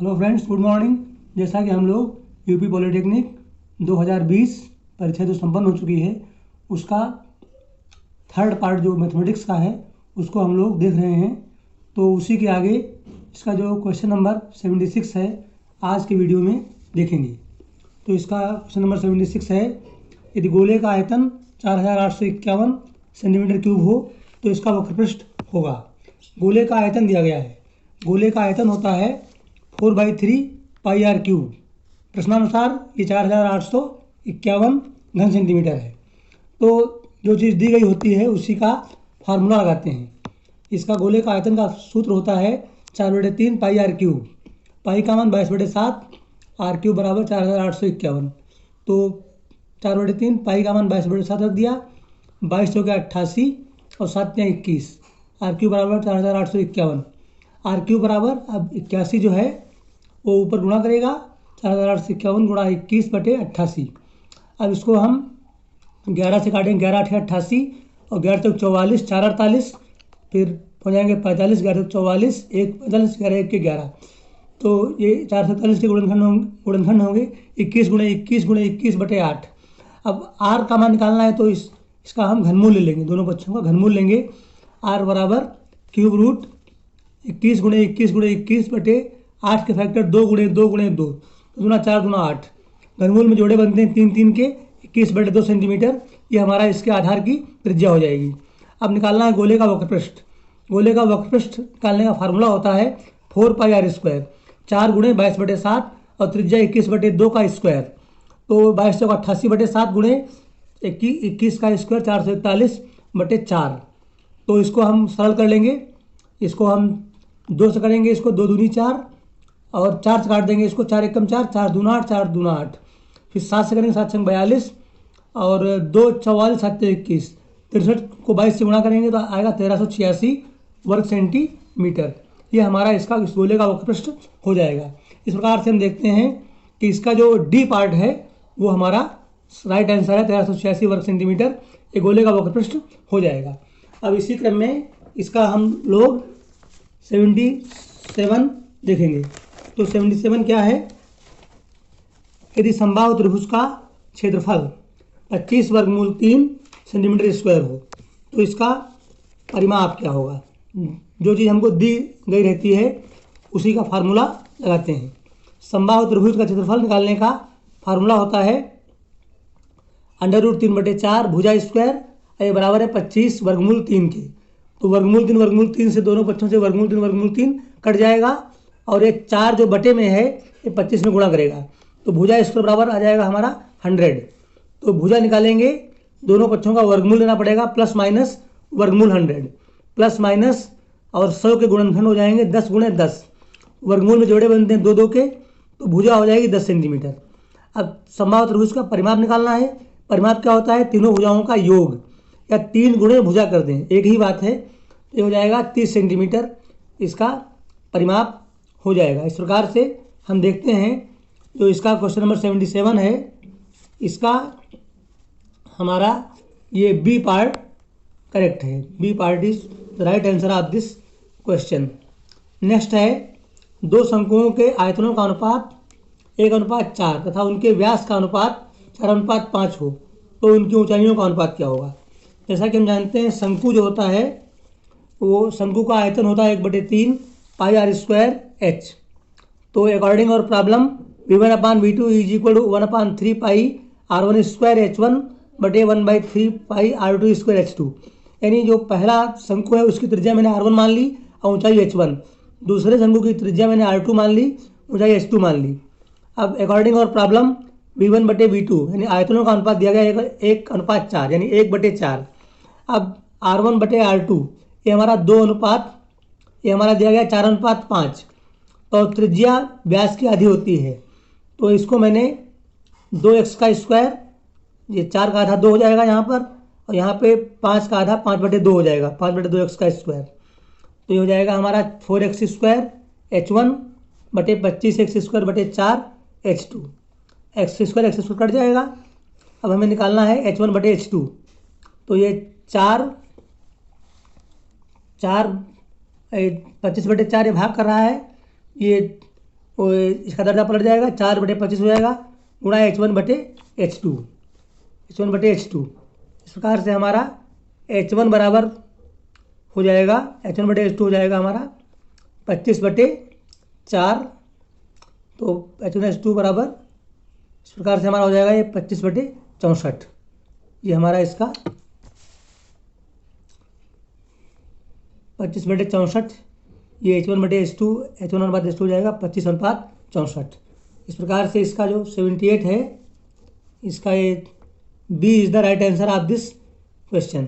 Hello friends, good morning. जैसा कि हम लोग यूपी पॉलिटेक्निक 2020 परीक्षा जो संपन्न हो चुकी है उसका थर्ड पार्ट जो मैथमेटिक्स का है उसको हम लोग देख रहे हैं। तो उसी के आगे इसका जो क्वेश्चन नंबर 76 है आज के वीडियो में देखेंगे। तो इसका क्वेश्चन नंबर 76 है, यदि गोले का आयतन 4851 सेंटीमीटर क्यूब हो तो इसका वक्रपृष्ठ होगा। गोले का आयतन दिया गया है। गोले का आयतन होता है 4/3 पाई आर क्यूब। प्रश्नानुसार ये 4851 घन सेंटीमीटर है। तो जो चीज़ दी गई होती है उसी का फार्मूला लगाते हैं। इसका गोले का आयतन का सूत्र होता है 4/3 पाई आर क्यूब। पाई का मान 22/7, आर क्यूब बराबर 4851। तो 4/3 पाई का मान 22/7 रख दिया, 22 हो गया 88 और 7 या 21, आर क्यूब बराबर 4851। आर क्यूब बराबर अब 81 जो है वो ऊपर गुणा करेगा 4851 गुणा 21/88। अब इसको हम 11 से काटेंगे, 11 8 88 और 11 तक 44, 4 48, फिर हो जाएंगे 45, 11 तक 44, 1 45, 11 1 के 11। तो ये 447 के गुणनखंड होंगे 21 गुणे 21 गुणे 21/8। अब आर का मान निकालना है तो इसका हम घनमूल ले लेंगे, दोनों पक्षों का घनमूल लेंगे। आर बराबर क्यूब रूट 21 गुणे 21 गुणे 21/8 के फैक्टर 2 गुणे 2 गुणे 2, तो दूना 4 दूना 8। घनमूल में जोड़े बनते हैं 3 3 के, 21/2 सेंटीमीटर। ये हमारा इसके आधार की त्रिज्या हो जाएगी। अब निकालना है गोले का वक्रपृष्ठ। गोले का वक्रपृष्ठ निकालने का फार्मूला होता है 4 पाई आर स्क्वायर, 4 गुणे 22/7 और त्रिज्या 21/2 का स्क्वायर। तो 22 से 88/7 गुणे 21 का स्क्वायर 441/4। तो इसको हम सरल कर लेंगे। इसको हम 2 से करेंगे, इसको 2 दूनी 4 और 4 से काट देंगे, इसको 4 एकम 4, 4 दूना 8, 4 दूना 8। फिर 7 से करेंगे, 7 छंग 42 और 2 44, 7 21, 63 को 22 से गुणा करेंगे तो आएगा 1386 वर्ग सेंटीमीटर। ये हमारा इसका इस गोले का वक्रपृष्ठ हो जाएगा। इस प्रकार से हम देखते हैं कि इसका जो डी पार्ट है वो हमारा राइट आंसर है, 1386 वर्ग सेंटीमीटर। ये गोले का वक्रपृष्ठ हो जाएगा। अब इसी क्रम में इसका हम लोग 77 देखेंगे। तो 77 क्या है, यदि समबाहु त्रिभुज का क्षेत्रफल 25 वर्गमूल 3 सेंटीमीटर स्क्वायर हो तो इसका परिमाप क्या होगा। जो चीज़ हमको दी गई रहती है उसी का फार्मूला लगाते हैं। समबाहु त्रिभुज का क्षेत्रफल निकालने का फार्मूला होता है √3/4 भुजा स्क्वायर, ये बराबर है 25 वर्गमूल 3 के। तो वर्गमूल 3 से दोनों पक्षों से वर्गमूल 3 कट जाएगा और ये 4 जो बटे में है ये 25 में गुणा करेगा। तो भुजा स्क्वायर बराबर आ जाएगा हमारा 100। तो भुजा निकालेंगे, दोनों पक्षों का वर्गमूल लेना पड़ेगा, प्लस माइनस वर्गमूल 100 प्लस माइनस और 100 के गुणनखंड हो जाएंगे 10 गुणे 10। वर्गमूल में जोड़े बनते हैं 2 2 के, तो भुजा हो जाएगी 10 सेंटीमीटर। अब समबाहु त्रिभुज का परिमाप निकालना है। परिमाप क्या होता है, तीनों भुजाओं का योग या 3 गुणे भुजा कर दें, एक ही बात है। ये हो जाएगा 30 सेंटीमीटर, इसका परिमाप हो जाएगा। इस प्रकार से हम देखते हैं जो इसका क्वेश्चन नंबर 77 है, इसका हमारा ये बी पार्ट करेक्ट है। B part is the right answer of this question. Next है, दो शंकुओं के आयतनों का अनुपात 1:4 तथा उनके व्यास का अनुपात 4:5 हो तो उनकी ऊंचाइयों का अनुपात क्या होगा। जैसा कि हम जानते हैं शंकु जो होता है वो शंकु का आयतन होता है 1/3 पाई आर स्क्वायर एच। तो अकॉर्डिंग और problem V1/V2 is equal to 1/3 pi R1 square H1 बटे 1/3 पाई R2 स्क्वायर H2। यानी जो पहला शंकु है उसकी त्रिज्या मैंने R1 मान ली और ऊंचाई H1, दूसरे शंकु की त्रिज्या मैंने R2 मान ली, ऊंचाई H2 मान ली। अब अकॉर्डिंग और प्रॉब्लम V1/V2 यानी आयतनों का अनुपात दिया गया 1:4 यानी 1/4। अब R1/R2 ये हमारा 2 अनुपात, ये हमारा दिया गया 4:5। तो त्रिज्या व्यास की आधी होती है, तो इसको मैंने 2x का स्क्वायर, ये 4 का आधा 2 हो जाएगा यहाँ पर, और यहाँ पे 5 का आधा 5/2 हो जाएगा, 5/2x का स्क्वायर। तो ये हो जाएगा हमारा 4x स्क्वायर H1 बटे 25x स्क्वायर बटे 4 H2। एक्स स्क्वायर कट जाएगा। अब हमें निकालना है H1 बटे H2। तो ये 4 25/4 ये भाग कर रहा है, ये वो इसका दर्जा पलट जाएगा, 4/25 हो जाएगा, गुणा H1/H2, H1/H2। इस प्रकार से हमारा H1 बराबर हो जाएगा, H1/H2 हो जाएगा हमारा 25/4। तो H1H2 बराबर इस प्रकार से हमारा हो जाएगा ये 25/64। ये हमारा इसका 25/64, ये H1/H2, H1/H2 हो जाएगा 25/64। इस प्रकार से इसका जो 78 है, इसका ये B is the right answer of this question.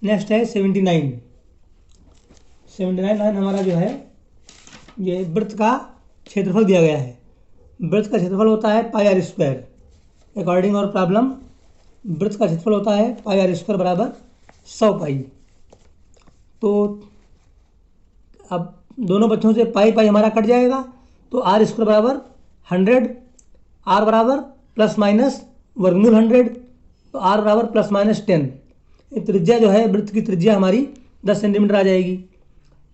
Next है 79 लाइन हमारा जो है, ये वृत्त का क्षेत्रफल दिया गया है। वृत्त का क्षेत्रफल होता है πr²। अकॉर्डिंग और प्रॉब्लम वृत्त का क्षेत्रफल होता है πr² बराबर 100 पाई। तो अब दोनों बच्चों से पाई हमारा कट जाएगा, तो r² बराबर 100, r बराबर प्लस माइनस वर्गमूल 100, तो r बराबर प्लस माइनस 10। त्रिज्या जो है, वृत्त की त्रिज्या हमारी 10 सेंटीमीटर आ जाएगी।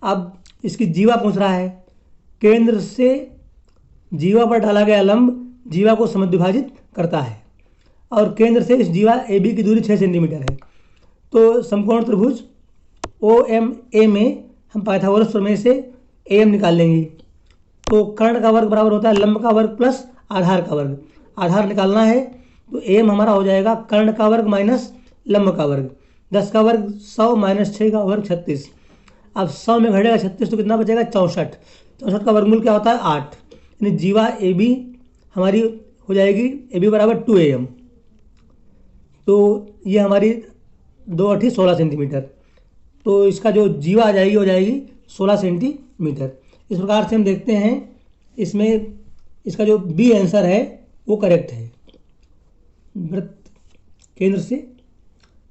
अब इसकी जीवा पूछ रहा है, केंद्र से जीवा पर डाला गया लंब जीवा को समद्विभाजित करता है और केंद्र से इस जीवा AB की दूरी 6 सेंटीमीटर है। तो समकोण त्रिभुज OMA में हम पाइथागोरस प्रमेय से AM निकाल लेंगे। तो कर्ण का वर्ग बराबर होता है लंब का वर्ग प्लस आधार का वर्ग। आधार निकालना है, तो AM हमारा हो जाएगा कर्ण का वर्ग माइनस लंब का वर्ग। 10 का वर्ग 100 माइनस 6 का वर्ग 36। अब 100 में घटेगा 36 तो कितना बचेगा 64। 64 का वर्गमूल क्या होता है 8, यानी जीवा AB हमारी हो जाएगी AB बराबर 2AM। तो ये हमारी 2 16 सेंटीमीटर। तो इसका जो जीवा आ जाएगी हो जाएगी 16 सेंटीमीटर। इस प्रकार से हम देखते हैं इसमें इसका जो बी आंसर है वो करेक्ट है। वृत्त केंद्र से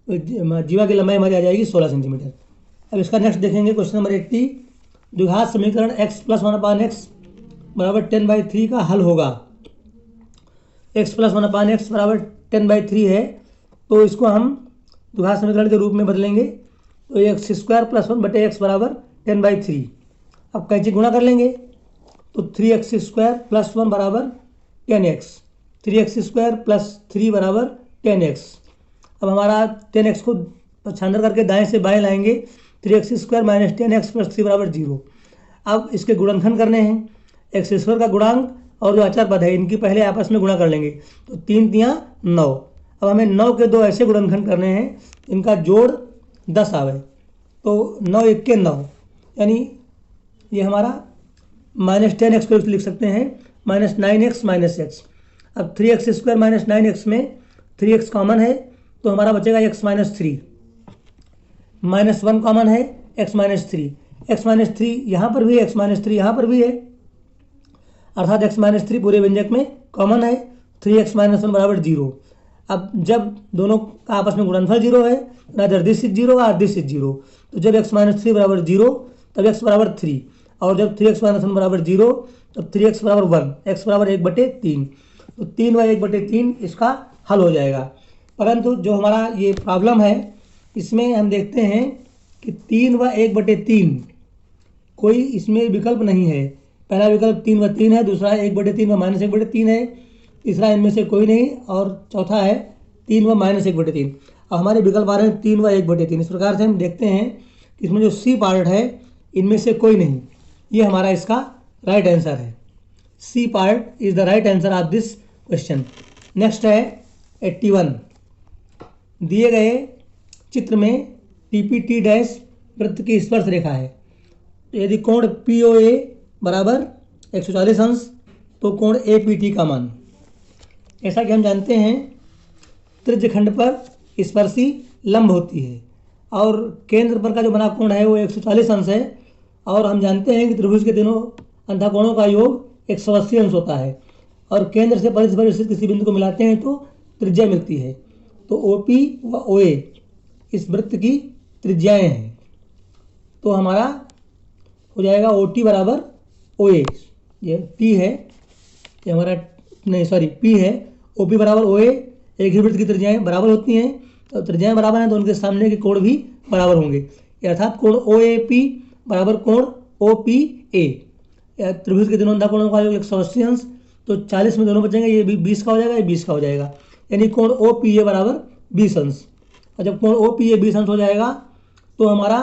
जीवा की लंबाई हमारी आ जाएगी 16 सेंटीमीटर। अब इसका नेक्स्ट देखेंगे क्वेश्चन नंबर 80। द्विघात समीकरण x + 1/x बराबर 10/3 का हल होगा। x + 1/x बराबर 10/3 है, तो इसको हम द्विघात समीकरण के रूप में बदलेंगे। तो x² + 1/x बराबर 10/3। अब कैंची गुणा कर लेंगे, तो 3x² + 1 बराबर 10x, 3x² + 3 बराबर 10x। अब हमारा 10x को पक्षांतर करके दाएं से बाएं लाएंगे, 3x² - 10x + 3 बराबर 0। अब इसके गुणनखंड करने हैं, x² का गुणांक और जो अचर पद है इनकी पहले आपस में गुणा कर लेंगे। तो 3 × 9। अब हमें 9 के दो ऐसे गुणनखंड करने हैं इनका जोड़ 10 आवे, तो 9 × 1 = 9, यानी ये हमारा -10x को लिख सकते हैं -9x - x। अब 3x² - 9x में 3x कॉमन है, तो हमारा बचेगा x - 3, -1 कॉमन है x - 3, x - 3 यहाँ पर भी है, x - 3 यहाँ पर भी है, अर्थात x - 3 पूरे व्यंजक में कॉमन है। 3x - 1 बराबर 0। अब जब दोनों का आपस में गुणनफल 0 है, नादर दिस इज 0 और दिस इज 0, तो जब x - 3 बराबर 0 तब x बराबर 3, और जब 3x - 1 बराबर 0 तब 3x बराबर 1, x बराबर 1/3। तो 3/1/3 इसका हल हो जाएगा। परंतु जो हमारा ये प्रॉब्लम है इसमें हम देखते हैं कि 3/1/3 कोई इसमें विकल्प नहीं है। पहला विकल्प 3/3 है, दूसरा 1/3 व -1/3 है, तीसरा इनमें से कोई नहीं, और चौथा है 3 व -1/3। अब हमारे विकल्प आ रहे हैं 3 व 1/3। इस प्रकार से हम देखते हैं कि इसमें जो सी पार्ट है इनमें से कोई नहीं, ये हमारा इसका राइट आंसर है। C part is the right answer of this question. Next है 81। दिए गए चित्र में TPT' वृत्त की स्पर्श रेखा है। तो यदि कोण POA बराबर 140 अंश, तो कोण APT का मान, ऐसा कि हम जानते हैं त्रिज्यखंड पर स्पर्शी लंब होती है और केंद्र पर का जो बना कोण है वो 140 अंश है, और हम जानते हैं कि त्रिभुज के तीनों अंतःकोणों का योग 180 अंश होता है, और केंद्र से परिधि पर स्थित किसी बिंदु को मिलाते हैं तो त्रिज्या मिलती है। तो OP व OA इस वृत्त की त्रिज्याएं हैं। तो हमारा हो जाएगा OT बराबर OA, ये T है, ये हमारा नहीं सॉरी P है, OP बराबर OA। एक ही वृत्त की त्रिज्याएं बराबर होती हैं, तो त्रिज्याएं बराबर हैं तो उनके सामने के कोण भी बराबर होंगे, अर्थात कोण OAP बराबर कोण OPA। त्रिभुज के तीनों अंधाकोणों का योग 180 अंश, तो 40 में दोनों बचेंगे, ये 20 का हो जाएगा, ये 20 का हो जाएगा, यानी कोण ओ पी ए बराबर 20 अंश। और जब कोण ओ पी ए 20 अंश हो जाएगा तो हमारा,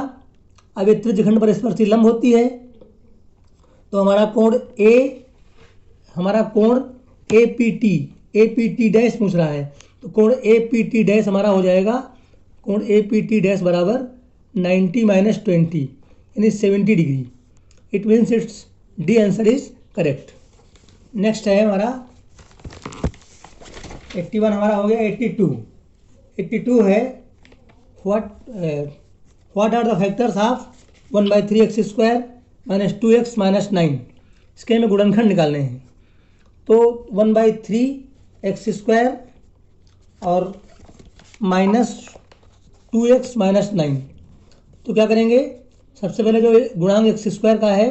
अब ये त्रिज्यखंड पर स्पर्शी लंब होती है, तो हमारा कोण ए पी टी डैश पूछ रहा है, तो कोण ए पी टी डैश हमारा हो जाएगा, कोण ए पी टी डैश बराबर 90 - 20 यानी 70 degree. It means it's D answer is correct. Next है हमारा 81 हमारा हो गया। 82 है what are the factors of 1/3x² - 2x - 9। इसके हमें गुणनखंड निकालने हैं, तो 1/3x² और -2x - 9, तो क्या करेंगे, सबसे पहले जो गुणांक x² का है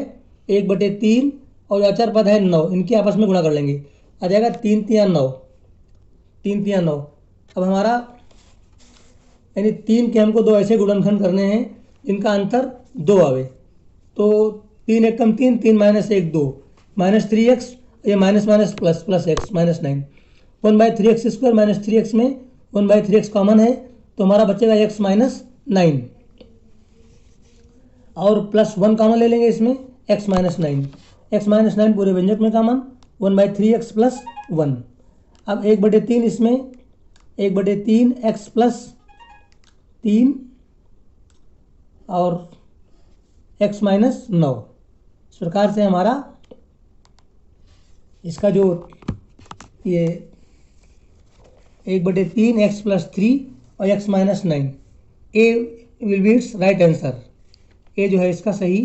1/3 और अचर पद है 9, इनके आपस में गुणा कर लेंगे, आ जाएगा 3 × 3 = 9, 3 × 3 = 9। अब हमारा यानी 3 के हमको दो ऐसे गुणनखंड करने हैं जिनका अंतर 2 आवे, तो 3 × 1 = 3, 3 - 1 2, -3x, ये minus plus x -9। 1/3x² - 3x में 1/3x कॉमन है, तो हमारा बचेगा x - 9 और +1 कॉमन ले लेंगे इसमें, x - 9, x - 9 पूरे व्यंजक में कॉमन, 1/3x + 1। अब 1/3 इसमें, 1/3 x + 3 और x - 9। इस प्रकार से हमारा इसका जो ये 1/3 x + 3 और x - 9, A will be its right answer. A जो है इसका सही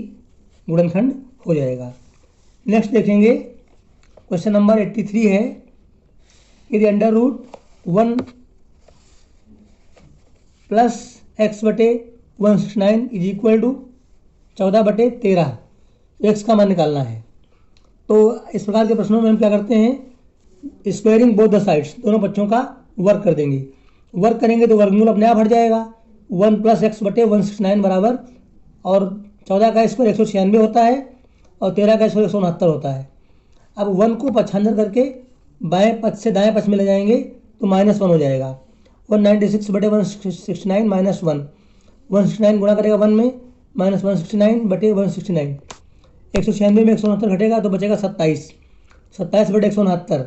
गुणनखंड हो जाएगा। नेक्स्ट देखेंगे, क्वेश्चन नंबर 83 है, यदि √1 + x/169 = 14/13, x का मान निकालना है। तो इस प्रकार के प्रश्नों में हम क्या करते हैं, स्क्वायरिंग बोथ द साइड्स, दोनों पक्षों का वर्क कर देंगे। वर्क करेंगे तो वर्गमूल अपने आप हट जाएगा, 1 + x/169 बराबर, और 14 का स्क्वायर 196 होता है और 13 का स्क्वायर 169 होता है। अब 1 को पक्षांतर करके बाएं पक्ष से दाएं पक्ष में ले जाएंगे तो -1 हो जाएगा, 196/169 - 1, 169 गुणा करेगा 1 में, -169/169, 196 में 169 घटेगा तो बचेगा 27, 27/169।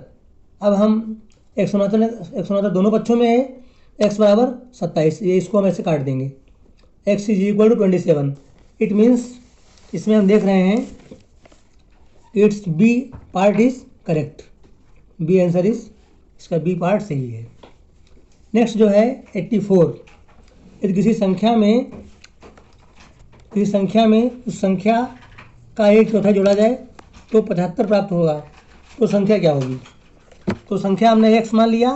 अब हम 169 दोनों पक्षों में है, x बराबर 27, ये इसको हम ऐसे काट देंगे, x = 27। इट मीन्स इसमें हम देख रहे हैं it's B part is correct, B answer is, इसका बी पार्ट सही है। नेक्स्ट जो है 84, यदि किसी संख्या में उस संख्या का 1/4 जोड़ा जाए तो 75 प्राप्त होगा, तो संख्या क्या होगी। तो संख्या हमने x मान लिया,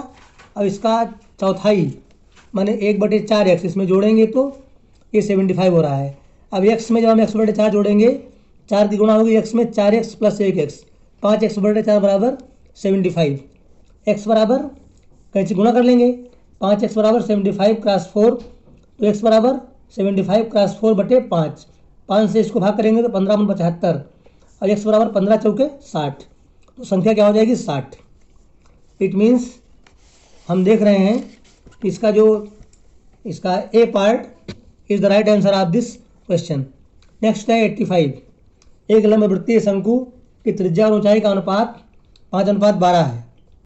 अब इसका चौथाई माने 1/4x इसमें जोड़ेंगे तो ये 75 हो रहा है। अब x में जब हम x/4 जोड़ेंगे, 4 की गुणा होगी x में, 4x + 1x, 5x/4 बराबर 75, x बराबर कैसे गुणा कर लेंगे, 5x बराबर 75 × 4, तो x बराबर 75 × 4/5, 5 से इसको भाग करेंगे तो 15 × 75 और x बराबर 15 × 4 = 60, तो संख्या क्या हो जाएगी 60। इट मीन्स हम देख रहे हैं इसका A part is the right answer of this question. Next है 85, एक लंब वृत्तीय शंकु की त्रिज्या और ऊंचाई का अनुपात 5:12 है।